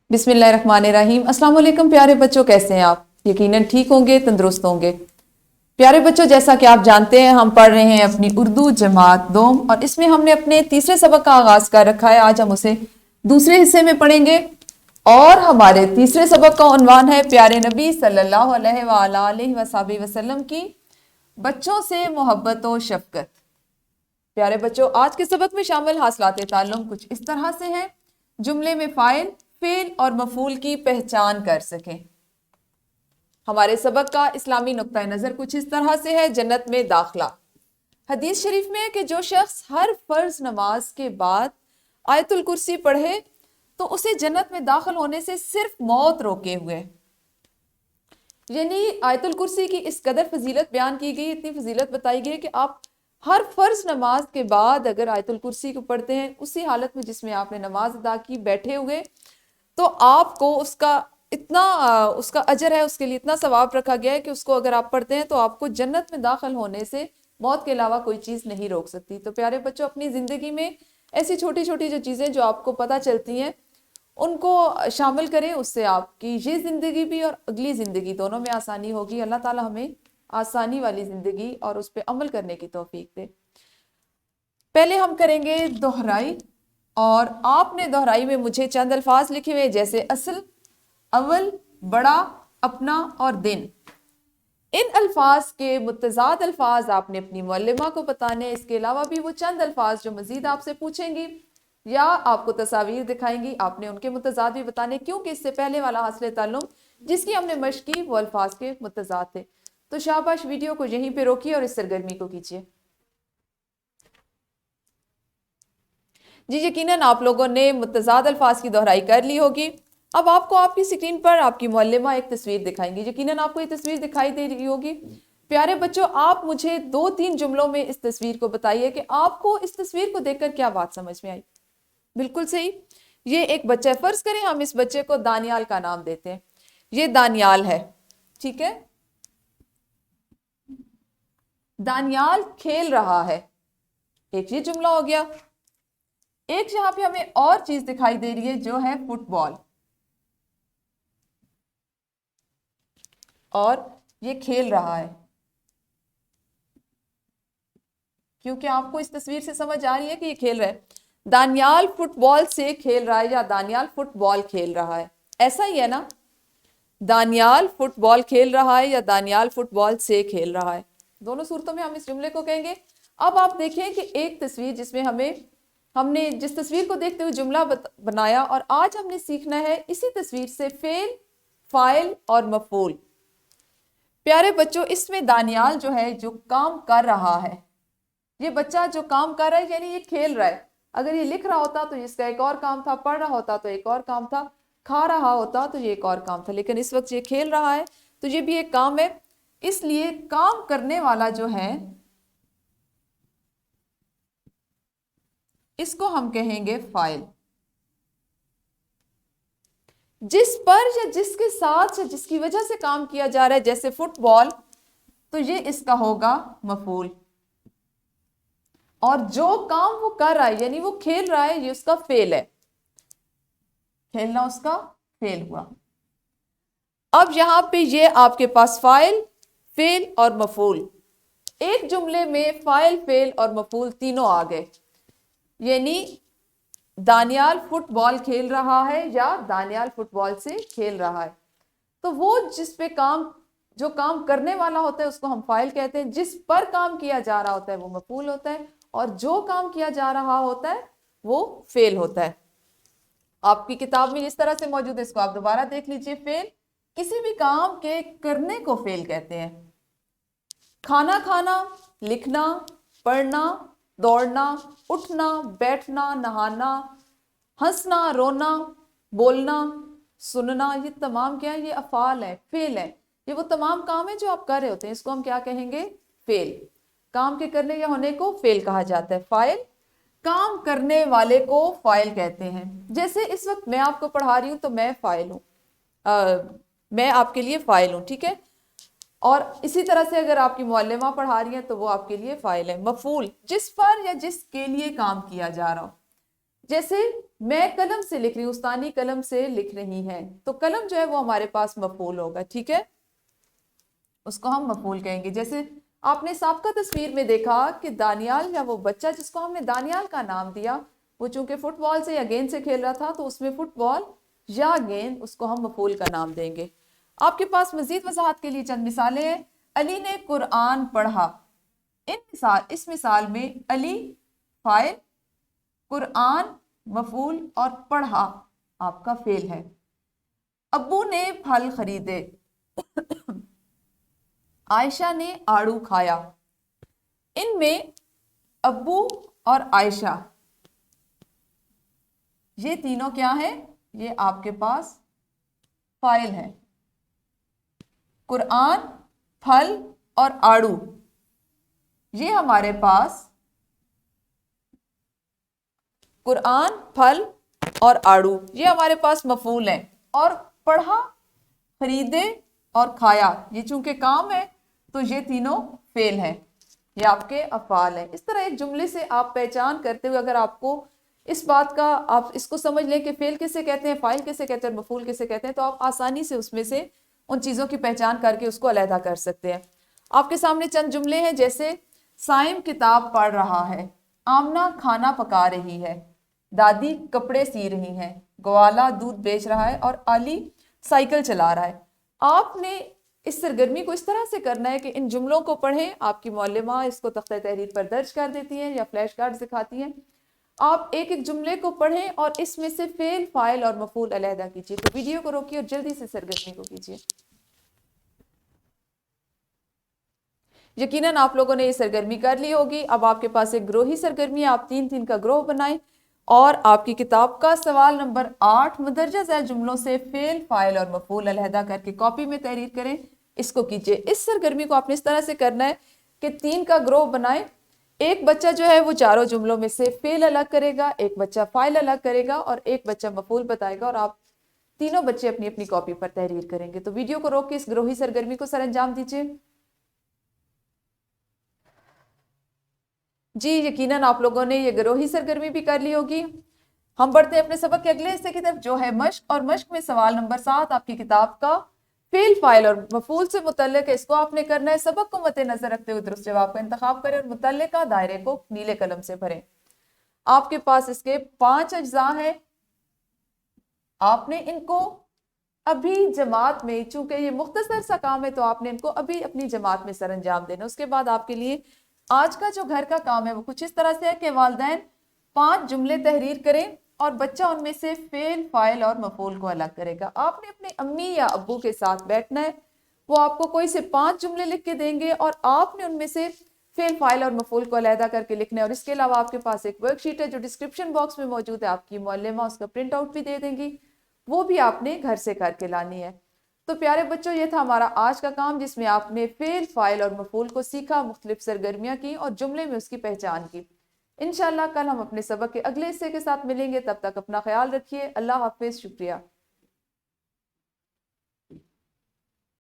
बिस्मिल्लाहिर्रहमानिर्रहीम। अस्सलाम वालेकुम प्यारे बच्चों, कैसे हैं आप? यकीनन ठीक होंगे, तंदुरुस्त होंगे। प्यारे बच्चों, जैसा कि आप जानते हैं हम पढ़ रहे हैं अपनी उर्दू जमात दोम और इसमें हमने अपने तीसरे सबक का आगाज कर रखा है। आज हम उसे दूसरे हिस्से में पढ़ेंगे और हमारे तीसरे सबक का उन्वान है प्यारे नबी सल्लल्लाहु अलैहि वसल्लम की बच्चों से मोहब्बत और शफकत। प्यारे बच्चों, आज के सबक में शामिल हासिलात ताल्लुम कुछ इस तरह से हैं। जुमले में फाइल, फेल और मफूल की पहचान कर सकें। हमारे सबक का इस्लामी नुक्ता नज़र कुछ इस तरह से है। जन्नत में दाखिला। हदीस शरीफ में है कि जो शख्स हर फर्ज नमाज के बाद आयतुल कुर्सी पढ़े तो उसे जन्नत में दाखिल होने से सिर्फ मौत रोके हुए। यानी आयतुल कुर्सी की इस कदर फजीलत बयान की गई, इतनी फजीलत बताई गई कि आप हर फर्ज नमाज के बाद अगर आयतुल कुर्सी को पढ़ते हैं उसी हालत में जिसमें आपने नमाज अदा की बैठे हुए, तो आपको उसका इतना उसका अजर है, उसके लिए इतना सवाब रखा गया है कि उसको अगर आप पढ़ते हैं तो आपको जन्नत में दाखिल होने से मौत के अलावा कोई चीज़ नहीं रोक सकती। तो प्यारे बच्चों, अपनी ज़िंदगी में ऐसी छोटी छोटी जो चीज़ें जो आपको पता चलती हैं उनको शामिल करें, उससे आपकी ये ज़िंदगी भी और अगली ज़िंदगी दोनों में आसानी होगी। अल्लाह ताला हमें आसानी वाली ज़िंदगी और उस पर अमल करने की तौफीक दे। पहले हम करेंगे दोहराई और आपने दोहराई में मुझे चंद अल्फाज लिखे हुए जैसे असल, अव्वल, बड़ा, अपना और दिन। इन अल्फाज के मुतजाद अल्फाज आपने अपनी मुअल्लिमा को बताने। इसके अलावा भी वो चंद अल्फाज जो मजीद आपसे पूछेंगी या आपको तस्वीर दिखाएंगी, आपने उनके मुतजाद भी बताने, क्योंकि इससे पहले वाला हासिल ताल्लुम जिसकी हमने मश्क की वो अल्फाज के मुतजाद थे। तो शाबाश, वीडियो को यहीं पे रोकिए और इस सरगर्मी को कीजिए। जी, यकीनन आप लोगों ने मुतजाद अल्फाज की दोहराई कर ली होगी। अब आपको आपकी स्क्रीन पर आपकी मुअल्लिमा एक तस्वीर दिखाएंगी। यकीनन आपको ये तस्वीर दिखाई दे रही होगी। प्यारे बच्चों, आप मुझे 2-3 जुमलों में इस तस्वीर को बताइए कि आपको इस तस्वीर को देखकर क्या बात समझ में आई। बिल्कुल सही, ये एक बच्चा है। फर्ज करें हम इस बच्चे को दानियाल का नाम देते हैं। ये दानियाल है, ठीक है। दानियाल खेल रहा है, एक ये जुमला हो गया। एक यहां पे हमें और चीज दिखाई दे रही है जो है फुटबॉल, और ये खेल रहा है। क्योंकि आपको इस तस्वीर से समझ आ रही है कि ये खेल रहा है। दानियाल फुटबॉल से खेल रहा है या दानियाल फुटबॉल खेल रहा है, ऐसा ही है ना। दानियाल फुटबॉल खेल रहा है या दानियाल फुटबॉल से खेल रहा है, दोनों सूरतों में हम इस जुमले को कहेंगे। अब आप देखें कि एक तस्वीर जिसमें हमने जिस तस्वीर को देखते हुए जुमला बनाया, और आज हमने सीखना है इसी तस्वीर से फेल, फाइल और मफूल। प्यारे बच्चों, इसमें दानियाल जो है जो काम कर रहा है, ये बच्चा जो काम कर रहा है यानी ये खेल रहा है। अगर ये लिख रहा होता तो इसका एक और काम था, पढ़ रहा होता तो एक और काम था, खा रहा होता तो ये एक और काम था, लेकिन इस वक्त ये खेल रहा है तो ये भी एक काम है। इसलिए काम करने वाला जो है इसको हम कहेंगे फाइल। जिस पर या जिसके साथ या जिसकी वजह से काम किया जा रहा है, जैसे फुटबॉल, तो ये इसका होगा मफूल। और जो काम वो कर रहा है यानी वो खेल रहा है, ये उसका फेल है। खेलना उसका फेल हुआ। अब यहां पे ये आपके पास फाइल, फेल और मफूल, एक जुमले में फाइल, फेल और मफूल तीनों आ गए। यानी दानियाल फुटबॉल खेल रहा है या दानियाल फुटबॉल से खेल रहा है। तो वो जिस पे काम, जो काम करने वाला होता है उसको हम फाइल कहते हैं, जिस पर काम किया जा रहा होता है वो मफूल होता है, और जो काम किया जा रहा होता है वो फेल होता है। आपकी किताब में इस तरह से मौजूद है, इसको आप दोबारा देख लीजिए। फेल, किसी भी काम के करने को फेल कहते हैं। खाना खाना, लिखना, पढ़ना, दौड़ना, उठना, बैठना, नहाना, हंसना, रोना, बोलना, सुनना, ये तमाम क्या है? ये अफाल है, फेल है। ये वो तमाम काम है जो आप कर रहे होते हैं, इसको हम क्या कहेंगे? फेल। काम के करने या होने को फेल कहा जाता है। फाइल, काम करने वाले को फाइल कहते हैं। जैसे इस वक्त मैं आपको पढ़ा रही हूं तो मैं फाइल हूं, मैं आपके लिए फाइल हूं, ठीक है। और इसी तरह से अगर आपकी मुअल्लिमा पढ़ा रही है तो वो आपके लिए फाइल है। मफूल, जिस पर या जिसके लिए काम किया जा रहा हो। जैसे میں قلم سے لکھ رہی ہوں، استانی قلم سے لکھ رہی ہیں، تو قلم جو ہے وہ ہمارے پاس مفعول ہوگا، ٹھیک ہے، اس کو ہم مفعول کہیں گے۔ جیسے آپ نے سابقہ تصویر میں دیکھا کہ دانیال یا وہ بچہ جس کو ہم نے دانیال کا نام دیا، وہ چونکہ فٹ بال سے یا گیند سے کھیل رہا تھا، تو اس میں فٹ بال یا گیند اس کو ہم مفعول کا نام دیں گے۔ آپ کے پاس مزید وضاحت کے لیے چند مثالیں ہیں۔ علی نے قرآن پڑھا، اس مثال میں علی فاعل، قرآن مفعول اور پڑھا آپ کا فعل ہے۔ ابو نے پھل خریدے، عائشہ نے آڑو کھایا۔ ان میں ابو اور عائشہ یہ تینوں کیا ہیں؟ یہ آپ کے پاس فاعل ہے۔ قرآن، پھل اور آڑو یہ ہمارے پاس قرآن، پھل اور آڑو یہ ہمارے پاس مفعول ہیں، اور پڑھا، خریدے اور کھایا یہ چونکہ کام ہے تو یہ تینوں فعل ہیں، یہ آپ کے افعال ہیں۔ اس طرح ایک جملے سے آپ پہچان کرتے ہوئے اگر آپ کو اس بات کا آپ اس کو سمجھ لیں کہ فعل کسے کہتے ہیں، فاعل کسے کہتے ہیں، مفعول کسے کہتے ہیں، تو آپ آسانی سے اس میں سے ان چیزوں کی پہچان کر کے اس کو علیحدہ کر سکتے ہیں۔ آپ کے سامنے چند جملے ہیں، جیسے سائم کتاب پڑھ رہا ہے، آمنہ کھانا پکا رہی ہے، دادی کپڑے سی رہی ہیں، گوالا دودھ بیچ رہا ہے اور علی سائیکل چلا رہا ہے۔ آپ نے اس سرگرمی کو اس طرح سے کرنا ہے کہ ان جملوں کو پڑھیں، آپ کی معلمہ اس کو تختہ تحریر پر درج کر دیتی ہیں یا فلیش کارڈ دکھاتی ہیں، آپ ایک ایک جملے کو پڑھیں اور اس میں سے فعل، فاعل اور مفعول علیحدہ کیجیے۔ تو ویڈیو کو روکیے اور جلدی سے سرگرمی کو کیجیے۔ یقیناً آپ لوگوں نے یہ سرگرمی کر لی ہوگی۔ اب آپ کے پاس ایک گروہی سرگرمی ہے، آپ 3 کا گروہ بنائیں اور آپ کی کتاب کا سوال نمبر 8 مندرجہ ذیل جملوں سے فعل، فاعل اور مفعول علیحدہ کر کے کاپی میں تحریر کریں، اس کو کیجیے۔ اس سرگرمی کو آپ نے اس طرح سے کرنا ہے کہ 3 کا گروہ بنائیں، ایک بچہ جو ہے وہ چاروں جملوں میں سے فعل الگ کرے گا، ایک بچہ فاعل الگ کرے گا اور ایک بچہ مفعول بتائے گا، اور آپ تینوں بچے اپنی اپنی کاپی پر تحریر کریں گے۔ تو ویڈیو کو روک کے اس گروہی سرگرمی کو سر انجام دیجیے۔ جی یقیناً آپ لوگوں نے یہ گروہی سرگرمی بھی کر لی ہوگی۔ ہم بڑھتے ہیں اپنے سبق کے اگلے حصے کی طرف جو ہے مشق، اور مشق میں سوال نمبر 7 آپ کی کتاب کا فعل، فاعل اور مفعول سے متعلق ہے، اس کو آپ نے کرنا ہے۔ سبق کو مد نظر رکھتے ہوئے درست جواب کا انتخاب کریں اور متعلقہ دائرے کو نیلے قلم سے بھریں۔ آپ کے پاس اس کے 5 اجزاء ہیں، آپ نے ان کو ابھی جماعت میں، چونکہ یہ مختصر سا کام ہے تو آپ نے ان کو ابھی اپنی جماعت میں سر انجام دینا۔ اس کے بعد آپ کے لیے آج کا جو گھر کا کام ہے وہ کچھ اس طرح سے ہے کہ والدین 5 جملے تحریر کریں اور بچہ ان میں سے فعل، فاعل اور مفعول کو الگ کرے گا۔ آپ نے اپنے امی یا ابو کے ساتھ بیٹھنا ہے، وہ آپ کو کوئی سے 5 جملے لکھ کے دیں گے اور آپ نے ان میں سے فعل، فاعل اور مفعول کو علیحدہ کر کے لکھنا ہے۔ اور اس کے علاوہ آپ کے پاس ایک ورک شیٹ ہے جو ڈسکرپشن باکس میں موجود ہے، آپ کی معلمہ اس کا پرنٹ آؤٹ بھی دے دیں گی، وہ بھی آپ نے گھر سے کر کے لانی ہے۔ تو پیارے بچوں، یہ تھا ہمارا آج کا کام جس میں آپ نے فعل، فاعل اور مفعول کو سیکھا، مختلف سرگرمیاں کی اور جملے میں اس کی پہچان کی۔ انشاءاللہ کل ہم اپنے سبق کے اگلے حصے کے ساتھ ملیں گے، تب تک اپنا خیال رکھیے۔ اللہ حافظ، شکریہ۔